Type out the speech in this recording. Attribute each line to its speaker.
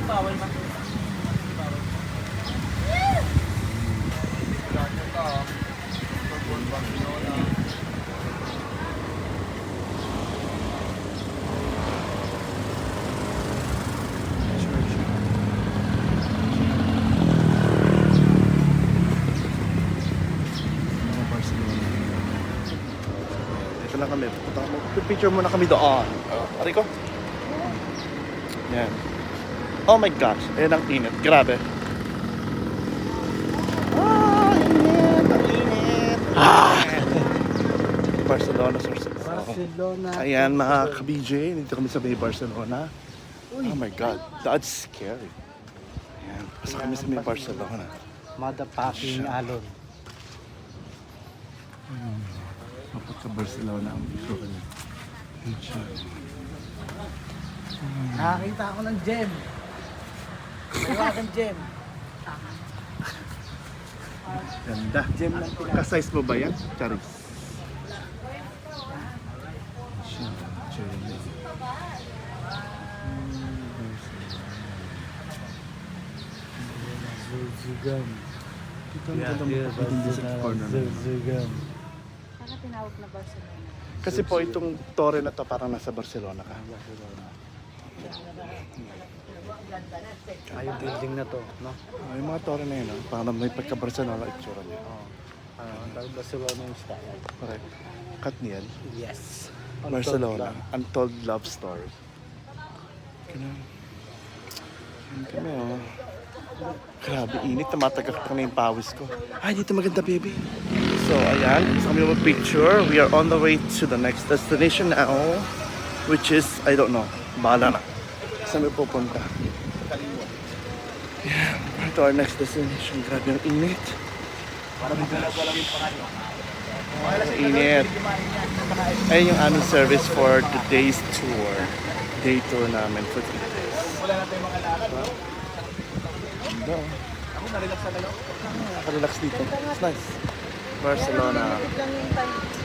Speaker 1: bawal ba? Bawal. Ganyan ka ah. Football Barcelona.
Speaker 2: Ito lang kami. Picture muna kami doon. Ari ko. Yan. Oh my gosh. Ayan ang init. Grabe. Init. Ang init. Barcelona,
Speaker 3: Barcelona.
Speaker 2: Ayan mga ka-BJ. Dito kami sa May Barcelona. Oh my God. That's scary. Ayan. Basta kami sa May Barcelona.
Speaker 3: Motherfucking alon.
Speaker 2: Kapag Barcelona ang picture ko niya.
Speaker 3: Nakakita ako ng gem. Iwagan gem.
Speaker 2: Ganda.
Speaker 3: Gem lang pila.
Speaker 2: Ka-size mo ba yan? Charis.
Speaker 3: Zuzugam.
Speaker 2: Ito ang ganda mo sa corner na.
Speaker 3: Zuzugam.
Speaker 4: Saka tinawag na Barcelona.
Speaker 2: Kasi po itong torre na to parang nasa Barcelona ka.
Speaker 3: Ay, yung building na to, no?
Speaker 2: Ay, yung mga torre na yun, parang may pagka-Barcelona itsura niya.
Speaker 3: Barcelona yung style.
Speaker 2: Correct. Cut niyan.
Speaker 3: Yes.
Speaker 2: Barcelona. Untold Love Story. Ganun. Yan kami, oh. Grabe, init. Tumatagak pa na yung pawis ko. Ay, dito maganda, baby. So, ayan. Gusto kami mag-picture. We are on the way to the next destination now. Which is, I don't know. Bahala na. Saan kami pupunta? Yeah, to our next destination. Grabe ang init. Init. Ayun yung aming service for today's tour. Day tour namin for 3 days.
Speaker 1: Wala na tayong mga lakad.
Speaker 2: Ganda, oh.
Speaker 1: Ako na-relax na kayo.
Speaker 2: Nakarelax dito. It's nice. Barcelona.
Speaker 4: Lang yung time.